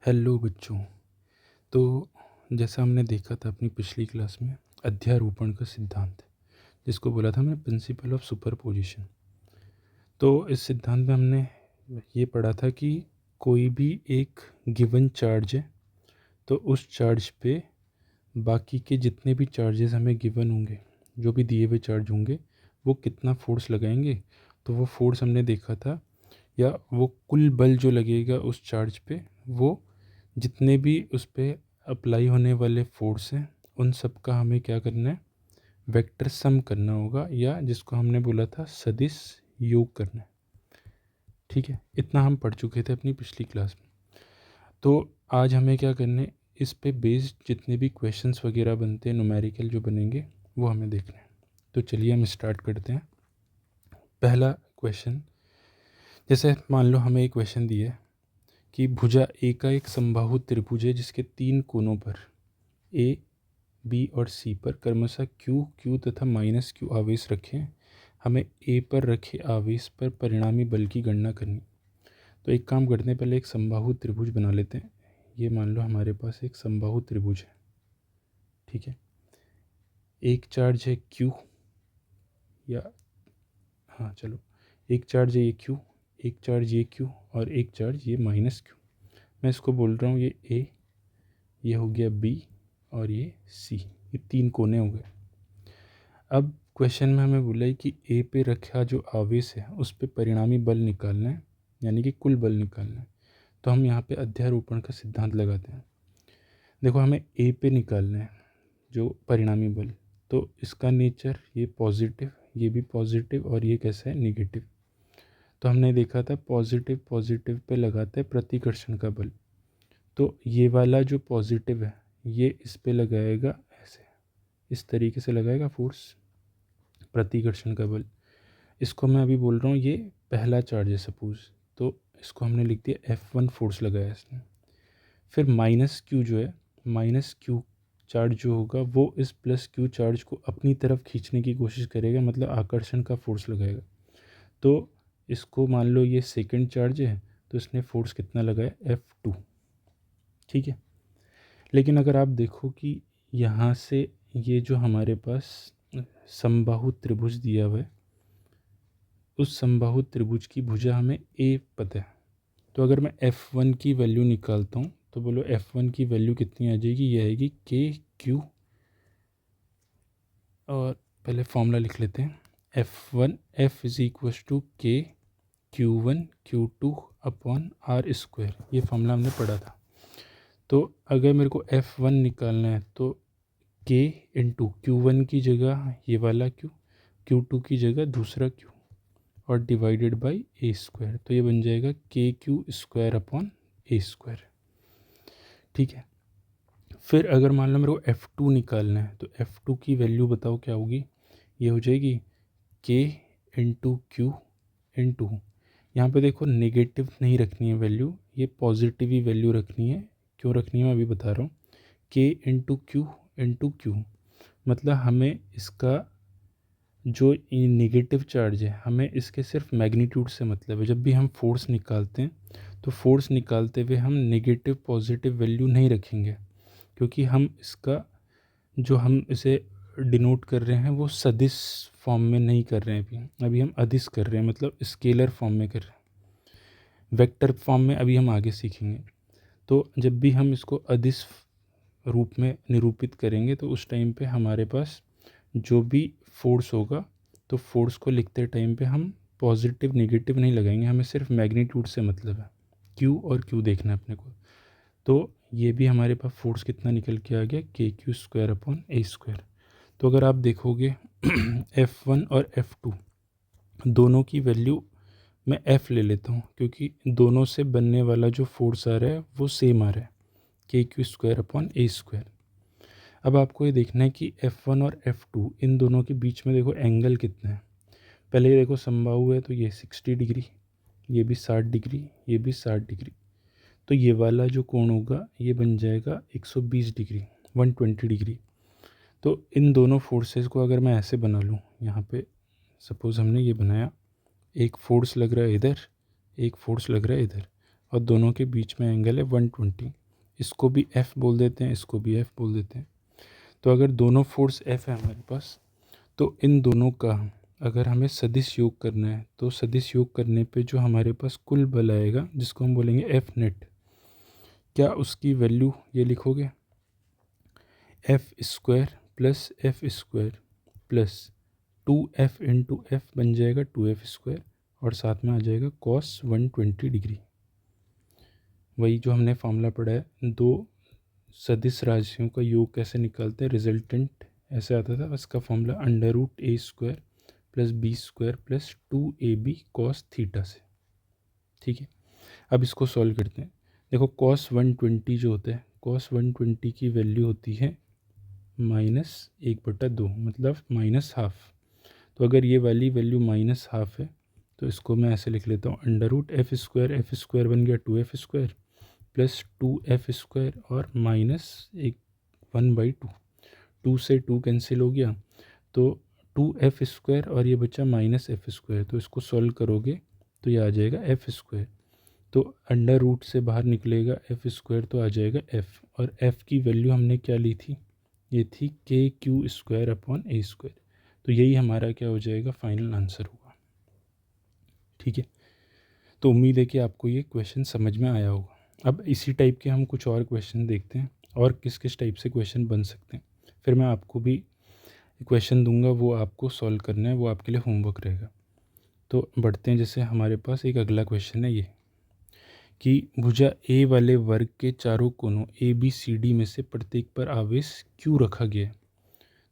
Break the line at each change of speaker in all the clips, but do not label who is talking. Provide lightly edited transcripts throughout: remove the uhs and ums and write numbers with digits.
Hello बच्चों। तो जैसा हमने देखा था अपनी पिछली क्लास में अध्यारोपण का सिद्धांत, जिसको बोला था हमने प्रिंसिपल ऑफ सुपरपोजिशन। तो इस सिद्धांत में हमने ये पढ़ा था कि कोई भी एक गिवन चार्ज है तो उस चार्ज पे बाकी के जितने भी चार्जेस हमें गिवन होंगे, जो भी दिए हुए चार्ज होंगे, वो कितना फोर्स लगाएंगे। तो वो फोर्स हमने देखा था, या वो कुल बल जो लगेगा उस चार्ज पे, वो जितने भी उस पर अप्लाई होने वाले फोर्स हैं उन सब का हमें क्या करना है, वेक्टर सम करना होगा, या जिसको हमने बोला था सदिश योग करना है। ठीक है, इतना हम पढ़ चुके थे अपनी पिछली क्लास में। तो आज हमें क्या करना है, इस पे बेस्ड जितने भी क्वेश्चंस वगैरह बनते हैं, न्यूमेरिकल जो बनेंगे, वो हमें देखना है। तो चलिए हम स्टार्ट करते हैं। पहला क्वेश्चन, जैसे मान लो हमें एक क्वेश्चन दिया है कि भुजा ए का एक समबाहु त्रिभुज है जिसके 3 कोनों पर ए, बी और सी पर क्रमशः क्यू, क्यू तथा माइनस क्यू आवेश रखें। हमें ए पर रखे आवेश पर परिणामी बल की गणना करनी। तो एक काम करते हैं, पहले एक समबाहु त्रिभुज बना लेते हैं। ये मान लो हमारे पास एक समबाहु त्रिभुज है। ठीक है, एक चार्ज है क्यू, या हाँ चलो, एक चार्ज है ये क्यू, एक चार्ज ये क्यू और एक चार्ज ये माइनस क्यू। मैं इसको बोल रहा हूँ ये ए, ये हो गया बी और ये सी। ये 3 कोने हो गए। अब क्वेश्चन में हमें बोला है कि ए पे रखा जो आवेश है उस पे परिणामी बल निकालना है, यानी कि कुल बल निकालना है। तो हम यहाँ पे अध्यारोपण का सिद्धांत लगाते हैं। देखो, हमें ए पे निकालना है जो परिणामी बल। तो इसका नेचर ये पॉजिटिव, ये भी पॉजिटिव और ये कैसा है, नेगेटिव। तो हमने देखा था पॉजिटिव पॉजिटिव पे लगाता है प्रतिकर्षण का बल। तो ये वाला जो पॉजिटिव है ये इस पे लगाएगा, ऐसे इस तरीके से लगाएगा फोर्स, प्रतिकर्षण का बल। इसको मैं अभी बोल रहा हूँ ये पहला चार्ज है सपोज, तो इसको हमने लिख दिया F1 फोर्स लगाया इसने। फिर माइनस क्यू जो है, माइनस क्यू चार्ज जो होगा वो इस प्लस क्यू चार्ज को अपनी तरफ खींचने की कोशिश करेगा, मतलब आकर्षण का फोर्स लगाएगा। तो इसको मान लो ये सेकंड चार्ज है, तो इसने फोर्स कितना लगाया, F2। ठीक है, लेकिन अगर आप देखो कि यहाँ से ये जो हमारे पास समबाहु त्रिभुज दिया हुआ है, उस समबाहु त्रिभुज की भुजा हमें ए पता है। तो अगर मैं F1 की वैल्यू निकालता हूँ तो बोलो F1 की वैल्यू कितनी आ जाएगी, ये आएगी के क्यू, और पहले फॉर्मूला लिख लेते हैं। F1 F is equal to k Q1 Q2 upon r square. ये फॉर्मूला हमने पढ़ा था। तो अगर मेरे को F1 निकालना है तो K इंटू Q1 की जगह ये वाला Q, Q2 की जगह दूसरा Q, और डिवाइडेड बाई ए स्क्वायर। तो ये बन जाएगा के क्यू स्क्वायर अपॉन ए स्क्वायर। ठीक है, फिर अगर मान लो मेरे को F2 निकालना है तो F2 की वैल्यू बताओ क्या होगी। ये हो जाएगी K इंटू क्यू इंटू, यहाँ पे देखो नेगेटिव नहीं रखनी है वैल्यू, ये पॉजिटिव ही वैल्यू रखनी है। क्यों रखनी है मैं अभी बता रहा हूँ। K इंटू क्यू, मतलब हमें इसका जो नेगेटिव चार्ज है हमें इसके सिर्फ मैग्नीट्यूड से मतलब है। जब भी हम फोर्स निकालते हैं तो फोर्स निकालते हुए हम नेगेटिव पॉजिटिव वैल्यू नहीं रखेंगे, क्योंकि हम इसका जो हम इसे डिनोट कर रहे हैं वो सदिश फॉर्म में नहीं कर रहे हैं। अभी हम अदिश कर रहे हैं, मतलब स्केलर फॉर्म में कर रहे हैं। वेक्टर फॉर्म में अभी हम आगे सीखेंगे। तो जब भी हम इसको अदिश रूप में निरूपित करेंगे तो उस टाइम पे हमारे पास जो भी फोर्स होगा, तो फोर्स को लिखते टाइम पे हम पॉजिटिव नेगेटिव नहीं लगाएंगे, हमें सिर्फ मैग्नीट्यूड से मतलब है। क्यू और क्यू देखना है अपने को। तो ये भी हमारे पास फोर्स कितना निकल के आ गया, के क्यू स्क्वायर अपॉन ए स्क्वायर। तो अगर आप देखोगे F1 और F2 दोनों की वैल्यू मैं F ले लेता हूँ, क्योंकि दोनों से बनने वाला जो फोर्स आ रहा है वो सेम आ रहा है, के क्यू स्क्वायर अपॉन ए स्क्वायर। अब आपको ये देखना है कि F1 और F2 इन दोनों के बीच में देखो एंगल कितना है। पहले ये देखो समबाहु है तो ये 60 डिग्री, ये भी 60 डिग्री, ये भी 60 डिग्री। तो ये वाला जो कोण होगा ये बन जाएगा 120 डिग्री, 120 डिग्री। तो इन दोनों फोर्सेस को अगर मैं ऐसे बना लूँ, यहाँ पे सपोज़ हमने ये बनाया, एक फोर्स लग रहा है इधर, एक फोर्स लग रहा है इधर, और दोनों के बीच में एंगल है 120। इसको भी F बोल देते हैं, इसको भी F बोल देते हैं। तो अगर दोनों फोर्स F है हमारे पास, तो इन दोनों का अगर हमें सदिश योग करना है, तो सदिश योग करने पे जो हमारे पास कुल बल आएगा जिसको हम बोलेंगे F नेट, क्या उसकी वैल्यू ये लिखोगे, F² plus F² plus 2F into F बन जाएगा 2F², और साथ में आ जाएगा cos 120 डिग्री। वही जो हमने फॉर्मूला पढ़ा है, दो सदिश राशियों का योग कैसे निकालते हैं, रिजल्टेंट ऐसे आता था, उसका formula √A² plus B² plus 2AB cos theta से। ठीक है, अब इसको सॉल्व करते हैं। देखो cos 120 जो होता है, cos 120 की वैल्यू होती है -1/2, मतलब -½ तो अगर ये वाली वैल्यू -½ है तो इसको मैं ऐसे लिख लेता हूँ, √F² F² बन गया 2F² प्लस 2F² और -1/2, 2 से 2 कैंसिल हो गया तो 2F² और ये बचा -F², तो इसको सॉल्व करोगे तो ये आ जाएगा F²। तो अंडर रूट से बाहर निकलेगा F² तो आ जाएगा F, और F की वैल्यू हमने क्या ली थी, ये थी KQ²/A²। तो यही हमारा क्या हो जाएगा, फाइनल आंसर होगा। ठीक है, तो उम्मीद है कि आपको ये क्वेश्चन समझ में आया होगा। अब इसी टाइप के हम कुछ और क्वेश्चन देखते हैं, और किस किस टाइप से क्वेश्चन बन सकते हैं। फिर मैं आपको भी क्वेश्चन दूंगा, वो आपको सॉल्व करना है, वो आपके लिए होमवर्क रहेगा। तो बढ़ते हैं, जैसे हमारे पास एक अगला क्वेश्चन है ये, कि भुजा ए वाले वर्ग के चारों कोनों ABCD में से प्रत्येक पर आवेश Q रखा गया है।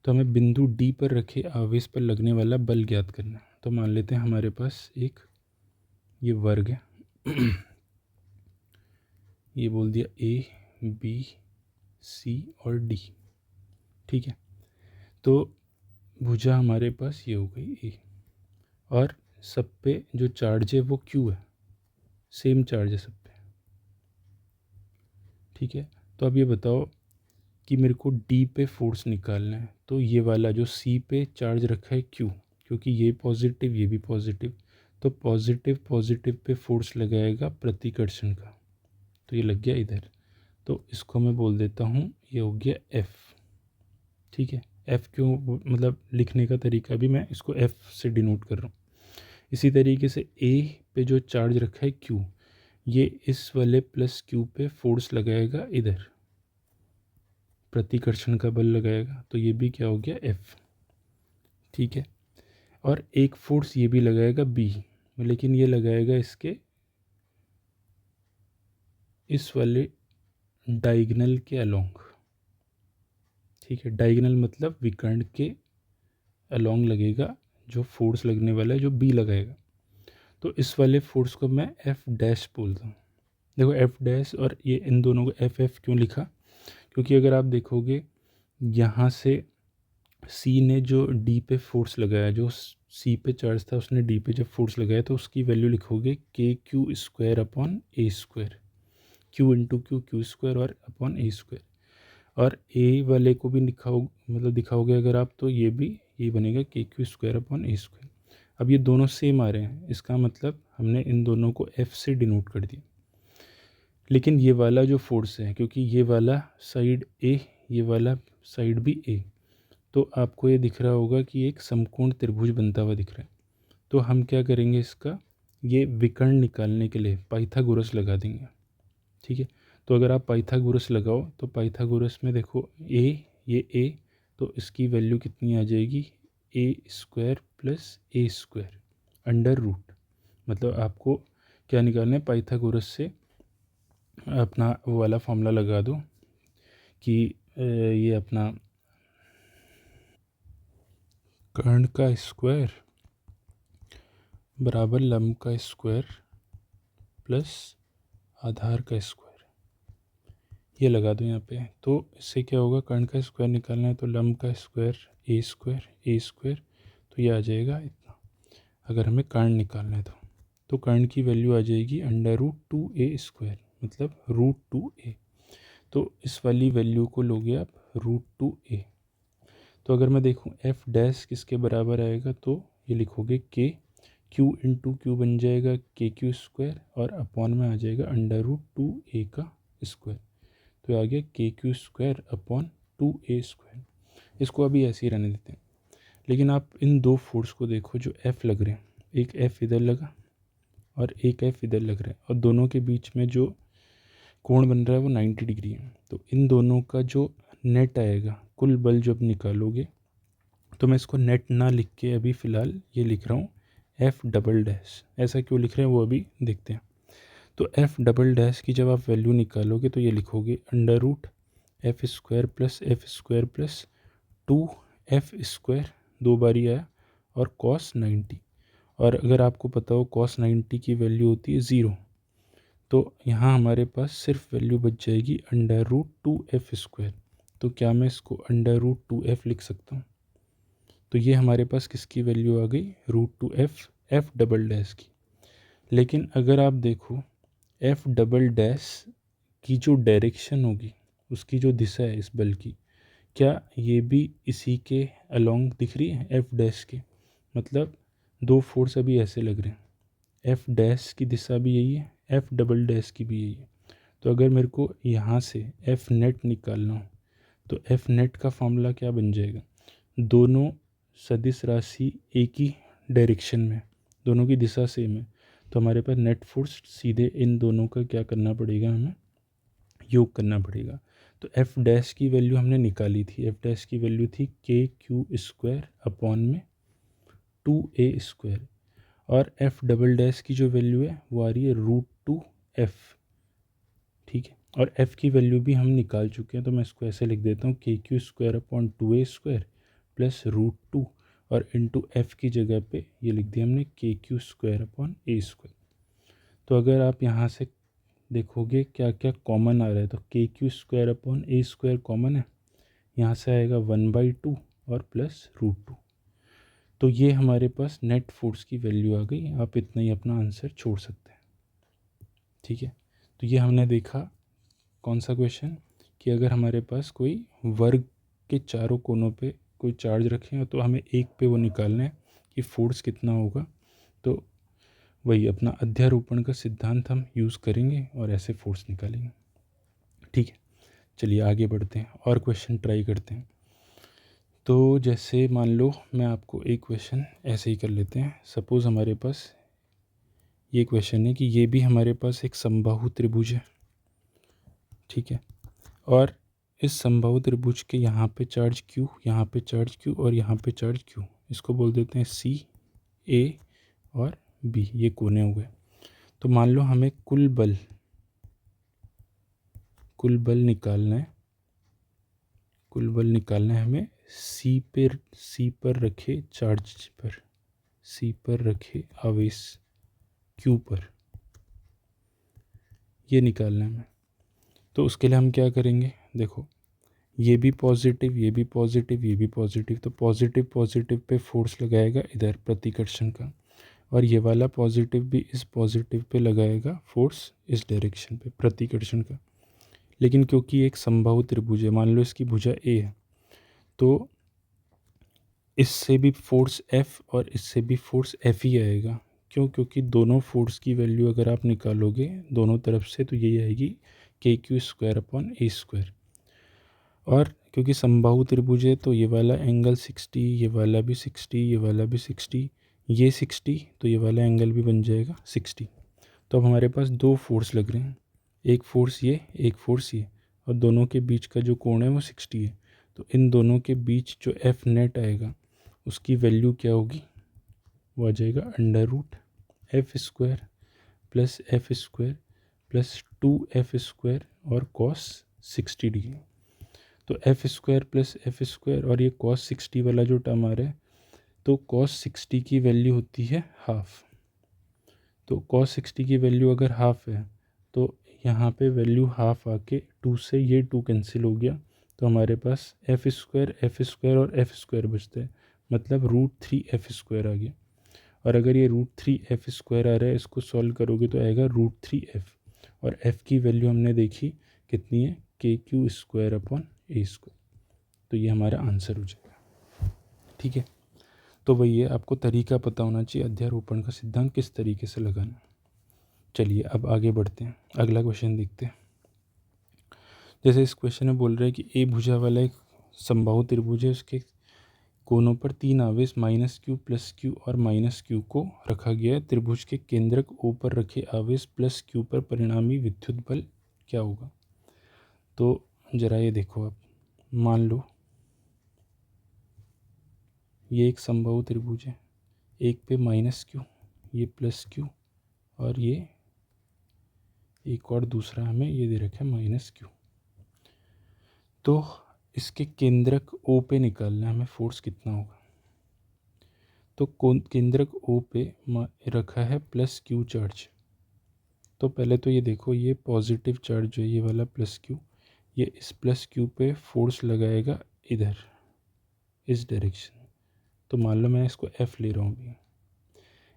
तो हमें बिंदु D पर रखे आवेश पर लगने वाला बल ज्ञात करना है। तो मान लेते हैं हमारे पास एक ये वर्ग है ये बोल दिया A B C और D। ठीक है, तो भुजा हमारे पास ये हो गई A, और सब पे जो चार्ज है वो Q है, सेम चार्ज है सब पे। ठीक है, तो अब ये बताओ कि मेरे को D पे फोर्स निकालना है। तो ये वाला जो C पे चार्ज रखा है Q, क्योंकि ये पॉजिटिव ये भी पॉजिटिव, तो पॉजिटिव पॉजिटिव पे फोर्स लगाएगा प्रतिकर्षण का, तो ये लग गया इधर। तो इसको मैं बोल देता हूँ ये हो गया F। ठीक है, F क्यों, मतलब लिखने का तरीका भी मैं इसको F से डिनोट कर रहा हूँ। इसी तरीके से A पे जो चार्ज रखा है Q, ये इस वाले प्लस Q पे फोर्स लगाएगा इधर, प्रतिकर्षण का बल लगाएगा, तो ये भी क्या हो गया F। ठीक है, और एक फोर्स ये भी लगाएगा B, लेकिन ये लगाएगा इसके इस वाले डायगोनल के अलोंग। ठीक है, डायगोनल मतलब विकर्ण के अलोंग लगेगा जो फोर्स लगने वाला है, जो B लगाएगा। तो इस वाले फोर्स को मैं F' बोलता हूँ। देखो F' और ये इन दोनों को F क्यों लिखा, क्योंकि अगर आप देखोगे यहाँ से C ने जो D पे फोर्स लगाया, जो C पे चार्ज था उसने D पे जब फोर्स लगाया, तो उसकी वैल्यू लिखोगे KQ²/A², Q इंटू Q² और अपॉन A²। और A वाले को भी दिखाओगे अगर आप, तो ये भी ये बनेगा KQ²/A²। अब ये दोनों सेम आ रहे हैं, इसका मतलब हमने इन दोनों को F से डिनोट कर दिया। लेकिन ये वाला जो फोर्स है, क्योंकि ये वाला साइड A, ये वाला साइड भी A, तो आपको ये दिख रहा होगा कि एक समकोण त्रिभुज बनता हुआ दिख रहा है। तो हम क्या करेंगे, इसका ये विकर्ण निकालने के लिए पाइथागोरस लगा देंगे। ठीक है, तो अगर आप पाइथागोरस लगाओ तो पाइथागोरस में देखो ये A, तो इसकी वैल्यू कितनी आ जाएगी, A² plus A² under root. मतलब आपको क्या निकालना है, पाइथागोरस से अपना वो वाला फॉर्मूला लगा दो कि ये अपना कर्ण का स्क्वायर बराबर लंब का स्क्वायर प्लस आधार का स्क्वायर, ये लगा दो यहाँ पे। तो इससे क्या होगा, कर्ण का स्क्वायर निकालना है तो लंब का स्क्वायर A², तो ये आ जाएगा इतना। अगर हमें कर्ण निकालना है तो कर्ण की वैल्यू आ जाएगी √2A², मतलब √2A। तो इस वाली वैल्यू को लोगे आप √2A। तो अगर मैं देखूँ F' किसके बराबर आएगा, तो ये लिखोगे क्यू इंटू क्यू बन जाएगा के क्यू स्क्वायर और अपॉन में आ जाएगा अंडर रूट 2a का स्क्वायर। तो आ गया के q square upon 2a square. इसको अभी ऐसे ही रहने देते हैं। लेकिन आप इन दो फोर्स को देखो जो F लग रहे हैं, एक F इधर लगा और एक F इधर लग रहा है, और दोनों के बीच में जो कोण बन रहा है वो 90 डिग्री है। तो इन दोनों का जो नेट आएगा, कुल बल जब निकालोगे, तो मैं इसको नेट ना लिख के अभी फ़िलहाल ये लिख रहा हूँ F डबल डैश। ऐसा क्यों लिख रहे हैं वो अभी देखते हैं। तो F डबल डैश की जब आप वैल्यू निकालोगे तो ये लिखोगे under root F square plus 2F square, दो बारी आया, और cos 90। और अगर आपको पता हो cos 90 की वैल्यू होती है 0, तो यहाँ हमारे पास सिर्फ वैल्यू बच जाएगी अंडर रूट 2F स्क्वायर। तो क्या मैं इसको अंडर रूट 2F लिख सकता हूँ? तो ये हमारे पास किसकी वैल्यू आ गई? Root 2F, F double dash की। लेकिन अगर आप देखो F डबल डैश की जो डायरेक्शन होगी, उसकी जो दिशा है इस बल की, क्या ये भी इसी के अलोंग दिख रही है F डैश के? मतलब दो फोर्स अभी ऐसे लग रहे हैं, F डैश की दिशा भी यही है, F डबल डैश की भी यही है। तो अगर मेरे को यहाँ से F नेट निकालना हो तो F नेट का फॉर्मूला क्या बन जाएगा? दोनों सदिश राशि एक ही डायरेक्शन में, दोनों की दिशा सेम है, तो हमारे पास नेट फोर्स सीधे इन दोनों का क्या करना पड़ेगा, हमें योग करना पड़ेगा। तो F डैश की वैल्यू हमने निकाली थी, F डैश की वैल्यू थी के क्यू स्क्वायर अपॉन में 2a स्क्वायर, और F डबल डैश की जो वैल्यू है वो आ रही है रूट 2F। ठीक है, और F की वैल्यू भी हम निकाल चुके हैं, तो मैं इसको ऐसे लिख देता हूँ k q square upon 2a square plus root 2, और इंटू F की जगह पे ये लिख दिया हमने के q square upon a square. तो अगर आप यहाँ से देखोगे क्या क्या कॉमन आ रहा है, तो के q square upon a square common है, यहाँ से आएगा 1/2 और प्लस रूट 2। तो ये हमारे पास नेट फोर्स की वैल्यू आ गई। आप इतना ही अपना आंसर छोड़ सकते हैं। ठीक है, तो ये हमने देखा कौन सा क्वेश्चन, कि अगर हमारे पास कोई वर्ग के चारों कोनों पे कोई चार्ज रखे हैं तो हमें एक पे वो निकालना है कि फोर्स कितना होगा। तो वही अपना अध्यारोपण का सिद्धांत हम यूज़ करेंगे और ऐसे फोर्स निकालेंगे। ठीक है, चलिए आगे बढ़ते हैं और क्वेश्चन ट्राई करते हैं। तो जैसे मान लो मैं आपको एक क्वेश्चन ऐसे ही कर लेते हैं। सपोज़ हमारे पास ये क्वेश्चन है कि ये भी हमारे पास एक समबाहु त्रिभुज है। ठीक है, और इस समबाहु त्रिभुज के यहाँ पे चार्ज Q, यहाँ पे चार्ज Q और यहाँ पे चार्ज Q, इसको बोल देते हैं C, A और B, ये कोने हुए। तो मान लो हमें कुल बल निकालना है, कुल बल निकालना है हमें C पर रखे चार्ज पर, C पर रखे आवेश Q पर, ये निकालना है हमें। तो उसके लिए हम क्या करेंगे, देखो ये भी पॉजिटिव, ये भी पॉजिटिव, ये भी पॉजिटिव, तो पॉजिटिव पॉजिटिव पे फोर्स लगाएगा इधर प्रतिकर्षण का, और ये वाला पॉजिटिव भी इस पॉजिटिव पे लगाएगा फोर्स इस डायरेक्शन पे प्रतिकर्षण का। लेकिन क्योंकि एक समबाहु त्रिभुज है, मान लो इसकी भुजा A है, तो इससे भी फोर्स F और इससे भी फोर्स F ही आएगा। क्यों? क्योंकि दोनों फोर्स की वैल्यू अगर आप निकालोगे दोनों तरफ से तो यही आएगी के क्यू स्क्वायर अपॉन ए स्क्वायर। और क्योंकि समबाहु त्रिभुज है तो ये वाला एंगल 60, ये वाला भी 60, ये वाला भी 60, ये 60, तो ये वाला एंगल भी बन जाएगा 60। तो अब हमारे पास दो फोर्स लग रहे हैं, एक फोर्स ये, एक फोर्स ये, और दोनों के बीच का जो कोण है वो 60 है। तो इन दोनों के बीच जो F नेट आएगा उसकी वैल्यू क्या होगी, वो आ जाएगा under root F square plus 2F square और cos 60 डिग्री। तो F square plus F square और ये cos 60 वाला जो टर्म आ रहा है, तो cos 60 की वैल्यू होती है हाफ। तो cos 60 की वैल्यू अगर हाफ है तो यहाँ पे वैल्यू हाफ आके 2 से ये 2 कैंसिल हो गया, तो हमारे पास F स्क्वायर और F स्क्वायर बचता है, मतलब रूट 3 F स्क्वायर आ गया। और अगर ये रूट 3 F स्क्वायर आ रहा है, इसको सॉल्व करोगे तो आएगा रूट 3 F, और F की वैल्यू हमने देखी कितनी है, के क्यू स्क्वायर अपॉन ए स्क्वायर। तो ये हमारा आंसर हो जाएगा। ठीक है, तो वही है, आपको तरीका पता होना चाहिए अध्यारोपण का सिद्धांत किस तरीके से लगाना है। चलिए अब आगे बढ़ते हैं, अगला क्वेश्चन देखते हैं। जैसे इस क्वेश्चन में बोल रहे हैं कि ए भुजा वाला एक समबाहु त्रिभुज है, उसके कोनों पर 3 आवेश -q, +q और -q को रखा गया है। त्रिभुज के केंद्रक O पर रखे आवेश +q पर परिणामी विद्युत बल क्या होगा। तो जरा ये देखो, आप मान लो ये एक समबाहु त्रिभुज है, एक पे -q, ये +q और ये एक और दूसरा हमें ये दे रखा है -q। तो इसके केंद्रक O पे निकालना है हमें फोर्स कितना होगा। तो केंद्रक O पे रखा है +q चार्ज। तो पहले तो ये देखो, ये पॉजिटिव चार्ज है, ये वाला +q, ये इस +q पे फोर्स लगाएगा इधर, इस डायरेक्शन। तो मान लो मैं इसको F ले रहा हूँ अभी।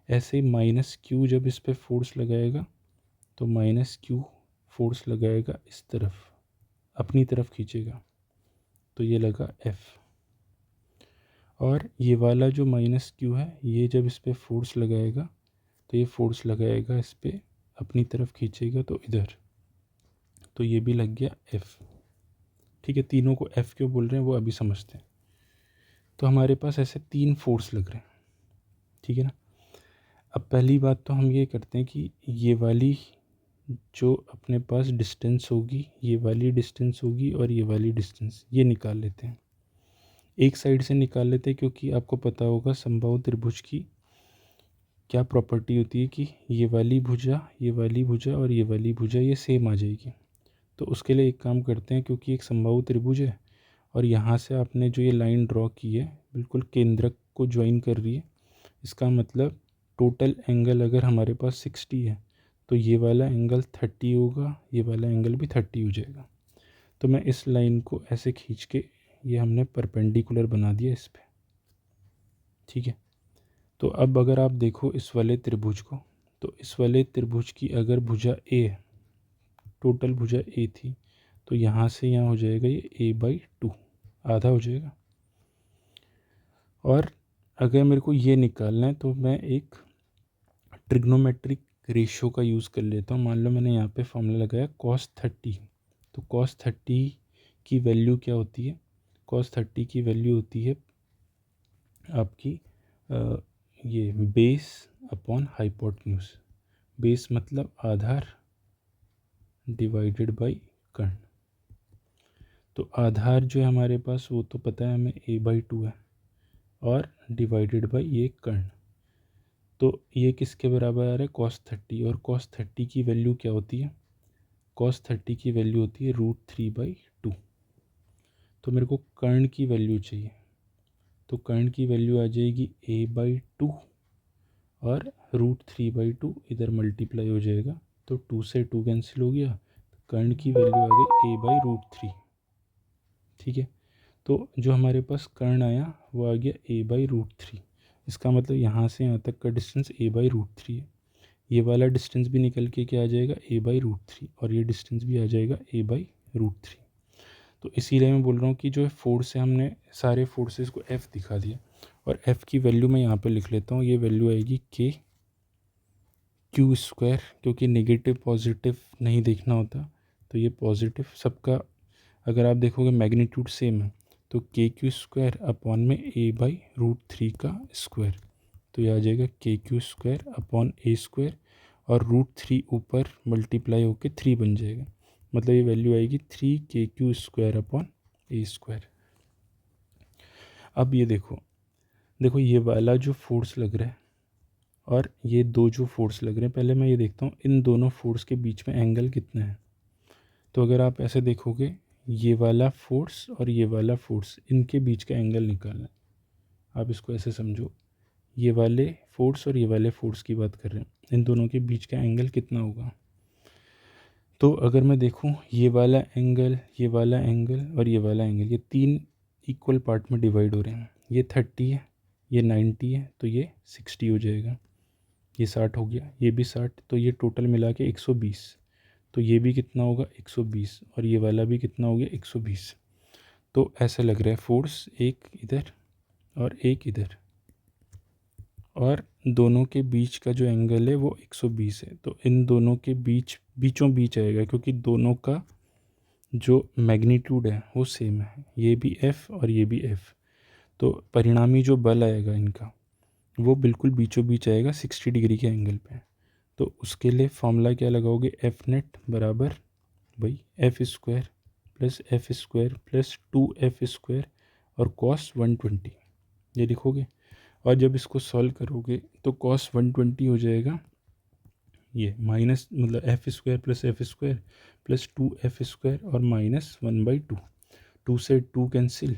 ऐसे ही -q जब इस पे फोर्स लगाएगा तो -q फोर्स लगाएगा इस तरफ, अपनी तरफ खींचेगा, तो ये लगा F। और ये वाला जो -q है, ये जब इस पे फोर्स लगाएगा तो ये फोर्स लगाएगा इस पे, अपनी तरफ खींचेगा तो इधर, तो ये भी लग गया F। ठीक है, तीनों को F क्यों बोल रहे हैं वो अभी समझते हैं। तो हमारे पास ऐसे 3 फोर्स लग रहे हैं, ठीक है ना। अब पहली बात तो हम ये करते हैं कि ये वाली जो अपने पास डिस्टेंस होगी, ये वाली डिस्टेंस होगी और ये वाली डिस्टेंस, ये निकाल लेते हैं। एक साइड से निकाल लेते हैं, क्योंकि आपको पता होगा समबाहु त्रिभुज की क्या प्रॉपर्टी होती है कि ये वाली भुजा, ये वाली भुजा और ये वाली भुजा ये सेम आ जाएगी। तो उसके लिए एक काम करते हैं, क्योंकि एक समबाहु त्रिभुज है और यहाँ से आपने जो ये लाइन ड्रॉ की है बिल्कुल केंद्रक को ज्वाइन कर रही है, इसका मतलब टोटल एंगल अगर हमारे पास 60 है तो ये वाला एंगल 30 होगा, ये वाला एंगल भी 30 हो जाएगा। तो मैं इस लाइन को ऐसे खींच के ये हमने परपेंडिकुलर बना दिया इस पे, ठीक है। तो अब अगर आप देखो इस वाले त्रिभुज को, तो इस वाले त्रिभुज की अगर भुजा A, टोटल भुजा A थी, तो यहाँ से यहाँ हो जाएगा ये a/2, आधा हो जाएगा। और अगर मेरे को ये निकालना है तो मैं एक ट्रिग्नोमेट्रिक रेशियो का यूज़ कर लेता हूँ। मान लो मैंने यहाँ पे फॉर्मूला लगाया cos 30, तो cos 30 की वैल्यू क्या होती है, cos 30 की वैल्यू होती है आपकी ये बेस अपॉन हाइपोटेन्यूज। बेस मतलब आधार डिवाइडेड बाई कर्ण। तो आधार जो है हमारे पास वो तो पता है हमें a/2 है, और डिवाइडेड बाई ये कर्ण। तो ये किसके बराबर आ रहा है, cos 30, और cos 30 की वैल्यू क्या होती है, cos 30 की वैल्यू होती है √3/2। तो मेरे को कर्ण की वैल्यू चाहिए, तो कर्ण की वैल्यू आ जाएगी a/2 और √3/2 इधर मल्टीप्लाई हो जाएगा, तो 2 से 2 कैंसिल हो गया, कर्ण की वैल्यू आ गई a/√3। ठीक है, तो जो हमारे पास कर्ण आया वो आ गया a/√3। इसका मतलब यहाँ से यहाँ तक का डिस्टेंस a/√3 है। ये वाला डिस्टेंस भी निकल के क्या आ जाएगा a/√3, और ये डिस्टेंस भी आ जाएगा a/√3। तो इसीलिए मैं बोल रहा हूँ कि जो फोर्स है, हमने सारे फोर्सेस को F दिखा दिया, और F की वैल्यू मैं यहाँ पे लिख लेता हूँ। ये वैल्यू आएगी kq², क्योंकि नेगेटिव पॉजिटिव नहीं देखना होता, तो ये पॉजिटिव सबका अगर आप देखोगे मैग्नीट्यूड सेम है, तो kq² अपॉन में a/√3 का स्क्वायर, तो ये आ जाएगा kq² अपॉन a², और √3 ऊपर मल्टीप्लाई होकर 3 बन जाएगा, मतलब ये वैल्यू आएगी 3kq² अपॉन a²। अब ये देखो ये वाला जो फोर्स लग रहा है और ये दो जो फोर्स लग रहे हैं, पहले मैं ये देखता हूँ इन दोनों फोर्स के बीच में एंगल कितना है। तो अगर आप ऐसे देखोगे, ये वाला फोर्स और ये वाला फोर्स, इनके बीच का एंगल निकालना है। आप इसको ऐसे समझो, ये वाले फोर्स और ये वाले फोर्स की बात कर रहे हैं, इन दोनों के बीच का एंगल कितना होगा। तो अगर मैं देखूं ये वाला एंगल, ये वाला एंगल और ये वाला एंगल, ये 3 इक्वल पार्ट में डिवाइड हो रहे हैं। ये 30 है, ये 90 है, तो ये 60 हो जाएगा। ये 60 हो गया, ये भी 60, तो ये टोटल मिला के 120। तो ये भी कितना होगा 120, और ये वाला भी कितना हो गया 120। तो ऐसा लग रहा है फोर्स एक इधर और एक इधर, और दोनों के बीच का जो एंगल है वो 120 है। तो इन दोनों के बीचों बीच आएगा, क्योंकि दोनों का जो मैग्नीट्यूड है वो सेम है, ये भी F और ये भी F। तो परिणामी जो बल आएगा इनका वो बिल्कुल बीचों बीच आएगा 60 डिग्री के एंगल पे। तो उसके लिए फॉर्मूला क्या लगाओगे, एफ नेट बराबर भाई F² plus F² plus 2F² और कॉस 120 ये लिखोगे। और जब इसको सॉल्व करोगे तो कॉस 120 हो जाएगा ये माइनस, मतलब F² plus F² plus 2F² और माइनस 1/2। 2 से 2 कैंसिल,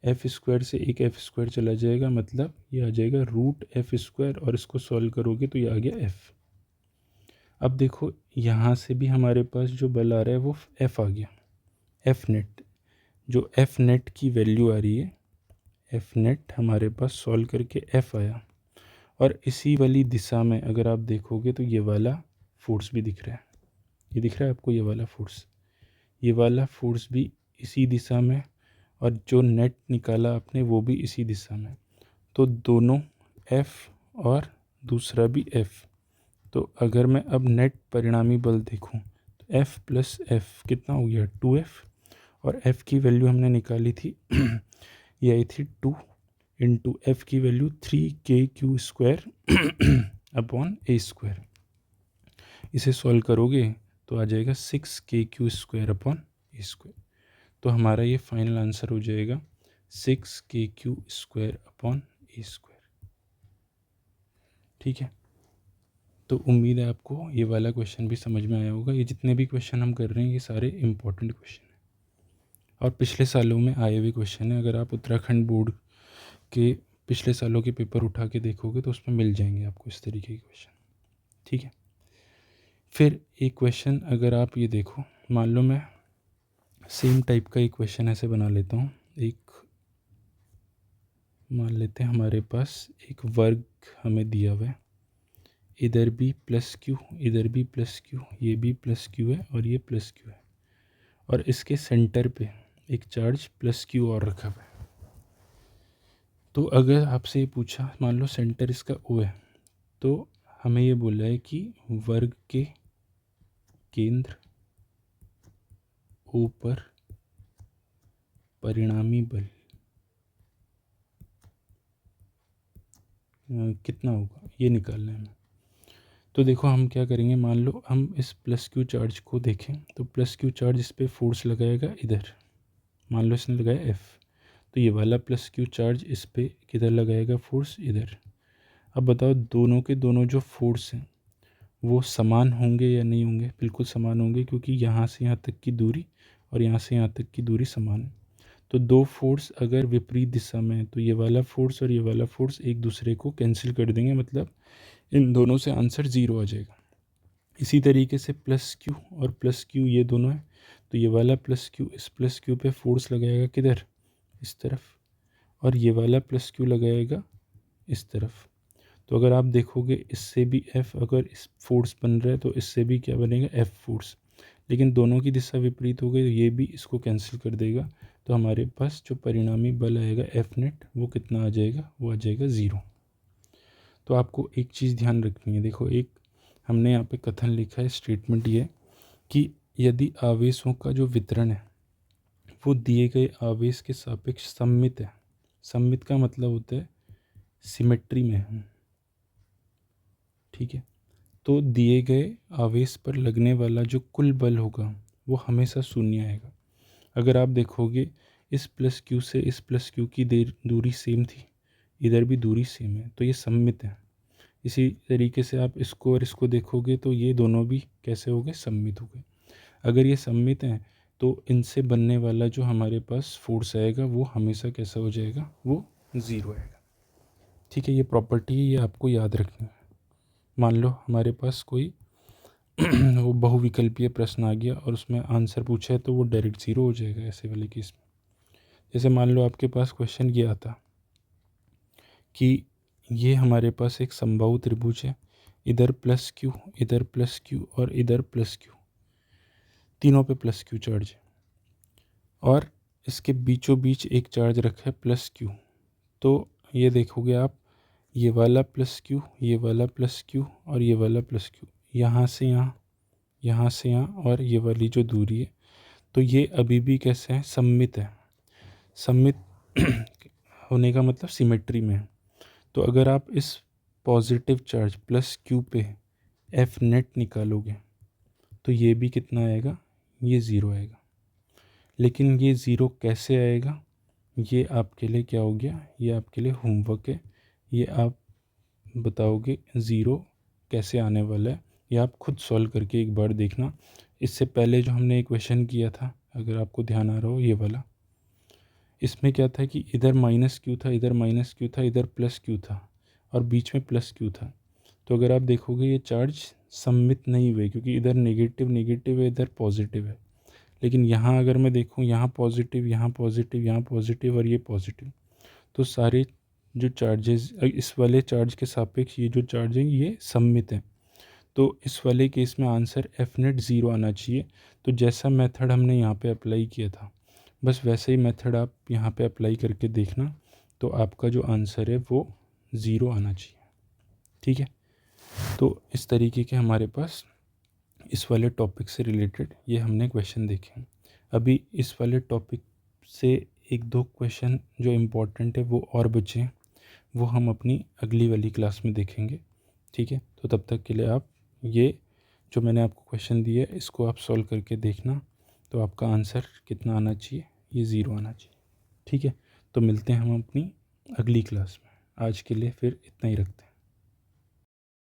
F² से एक F² चला जाएगा, मतलब ये आ जाएगा √F²। और इसको सॉल्व करोगे तो ये आ गया F। अब देखो यहाँ से भी हमारे पास जो बल आ रहा है वो F आ गया, F नेट। जो F नेट की वैल्यू आ रही है, F नेट हमारे पास सॉल्व करके F आया। और इसी वाली दिशा में अगर आप देखोगे तो ये वाला फोर्स भी दिख रहा है, ये दिख रहा है आपको, ये वाला फोर्स, ये वाला फोर्स भी इसी दिशा में, और जो नेट निकाला आपने वो भी इसी दिशा में। तो दोनों F और दूसरा भी F। तो अगर मैं अब नेट परिणामी बल देखूं तो F प्लस F कितना हो गया 2F। और F की वैल्यू हमने निकाली थी ये आई थी 2 इंटू F की वैल्यू 3KQ² अपॉन A²। इसे सॉल्व करोगे तो आ जाएगा 6KQ² अपॉन A²। तो हमारा ये फाइनल आंसर हो जाएगा 6KQ² अपॉन A²। ठीक है, तो उम्मीद है आपको ये वाला क्वेश्चन भी समझ में आया होगा। ये जितने भी क्वेश्चन हम कर रहे हैं ये सारे इम्पॉर्टेंट क्वेश्चन हैं और पिछले सालों में आए हुए क्वेश्चन हैं। अगर आप उत्तराखंड बोर्ड के पिछले सालों के पेपर उठा के देखोगे तो उसमें मिल जाएंगे आपको इस तरीके के क्वेश्चन। ठीक है, फिर एक क्वेश्चन अगर आप ये देखो, मान लो मैं सेम टाइप का एक क्वेश्चन ऐसे बना लेता हूँ। एक मान लेते हैं हमारे पास एक वर्ग हमें दिया हुआ है, इधर भी प्लस क्यू, इधर भी प्लस क्यू, ये भी प्लस क्यू है और ये प्लस क्यू है, और इसके सेंटर पे एक चार्ज प्लस क्यू और रखा हुआ है। तो अगर आपसे ये पूछा, मान लो सेंटर इसका O है, तो हमें ये बोला है कि वर्ग के केंद्र O पर परिणामी बल कितना होगा ये निकालना है हमें। तो देखो हम क्या करेंगे, मान लो हम इस प्लस क्यू चार्ज को देखें तो प्लस क्यू चार्ज इस पर फोर्स लगाएगा इधर, मान लो इसने लगाया F, तो ये वाला प्लस क्यू चार्ज इस पर किधर लगाएगा फोर्स, इधर। अब बताओ दोनों के दोनों जो फोर्स हैं वो समान होंगे या नहीं होंगे, बिल्कुल समान होंगे, क्योंकि यहाँ से यहाँ तक की दूरी और यहाँ से यहाँ तक की दूरी समान है। तो दो फोर्स अगर विपरीत दिशा में है तो ये वाला फोर्स और ये वाला फोर्स एक दूसरे को कैंसिल कर देंगे, मतलब इन दोनों से आंसर 0 आ जाएगा। इसी तरीके से प्लस क्यू और प्लस क्यू ये दोनों है, तो ये वाला प्लस क्यू इस प्लस क्यू पे फोर्स लगाएगा किधर, इस तरफ, और ये वाला प्लस क्यू लगाएगा इस तरफ। तो अगर आप देखोगे इससे भी F अगर इस फोर्स बन रहा है तो इससे भी क्या बनेगा, F फोर्स, लेकिन दोनों की दिशा विपरीत हो गई तो ये भी इसको कैंसिल कर देगा। तो हमारे पास जो परिणामी बल आएगा F नेट वो कितना आ जाएगा, वो आ जाएगा 0। तो आपको एक चीज़ ध्यान रखनी है, देखो एक हमने यहाँ पे कथन लिखा है, स्टेटमेंट ये कि यदि आवेशों का जो वितरण है वो दिए गए आवेश के सापेक्ष सममित है। सममित का मतलब होता है सिमेट्री में है, ठीक है। तो दिए गए आवेश पर लगने वाला जो कुल बल होगा वो हमेशा शून्य आएगा। अगर आप देखोगे इस प्लस क्यू से इस प्लस क्यू की दूरी सेम थी, इधर भी दूरी सेम है, तो ये सममित है। इसी तरीके से आप इसको और इसको देखोगे तो ये दोनों भी कैसे हो गए, सममित हो गए। अगर ये सममित हैं तो इनसे बनने वाला जो हमारे पास फोर्स आएगा वो हमेशा कैसा हो जाएगा, वो 0 आएगा। ठीक है, ये प्रॉपर्टी है, ये आपको याद रखना है। मान लो हमारे पास कोई वो बहुविकल्पीय प्रश्न आ गया और उसमें आंसर पूछा है तो वो डायरेक्ट 0 हो जाएगा ऐसे वाले केस में। जैसे मान लो आपके पास क्वेश्चन ये आता कि ये हमारे पास एक समबाहु त्रिभुज है, इधर प्लस क्यू, इधर प्लस क्यू और इधर प्लस क्यू, तीनों पे प्लस क्यू चार्ज है, और इसके बीचों बीच एक चार्ज रखा है प्लस क्यू। तो ये देखोगे आप ये वाला प्लस क्यू, ये वाला प्लस क्यू और ये वाला प्लस क्यू, यहाँ से यहाँ, यहाँ से यहाँ, और ये वाली जो दूरी है, तो ये अभी भी कैसे है, सममित है। सममित होने का मतलब सिमेट्री में है। तो अगर आप इस पॉजिटिव चार्ज प्लस क्यू पे एफ नेट निकालोगे तो ये भी कितना आएगा, ये ज़ीरो आएगा। लेकिन ये ज़ीरो कैसे आएगा, ये आपके लिए क्या हो गया, ये आपके लिए होमवर्क है। ये आप बताओगे ज़ीरो कैसे आने वाला है, ये आप खुद सॉल्व करके एक बार देखना। इससे पहले जो हमने एक क्वेश्चन किया था, अगर आपको ध्यान आ रहा हो, ये वाला, इसमें क्या था कि इधर माइनस क्यू था, इधर माइनस क्यू था, इधर प्लस क्यू था और बीच में प्लस क्यू था। तो अगर आप देखोगे ये चार्ज सममित नहीं हुए, क्योंकि इधर नेगेटिव नेगेटिव है, इधर पॉजिटिव है। लेकिन यहाँ अगर मैं देखूँ, यहाँ पॉजिटिव, यहाँ पॉजिटिव, यहाँ पॉजिटिव और ये पॉजिटिव, तो सारे जो चार्जेस इस वाले चार्ज के सापेक्ष ये जो चार्ज है ये सममित है। तो इस वाले केस में आंसर एफ नेट ज़ीरो आना चाहिए। तो जैसा मेथड हमने यहाँ पे अप्लाई किया था, बस वैसे ही मेथड आप यहाँ पे अप्लाई करके देखना, तो आपका जो आंसर है वो ज़ीरो आना चाहिए। ठीक है, तो इस तरीके के हमारे पास इस वाले टॉपिक से रिलेटेड ये हमने क्वेश्चन देखे हैं। अभी इस वाले टॉपिक से एक दो क्वेश्चन जो इम्पोर्टेंट है वो और बचे हैं, वो हम अपनी अगली वाली क्लास में देखेंगे। ठीक है, तो तब तक के लिए आप ये जो मैंने आपको क्वेश्चन दिया है इसको आप सॉल्व करके देखना, तो आपका आंसर कितना आना चाहिए, ये ज़ीरो आना चाहिए। ठीक है, तो मिलते हैं हम अपनी अगली क्लास में। आज के लिए फिर इतना ही रखते हैं।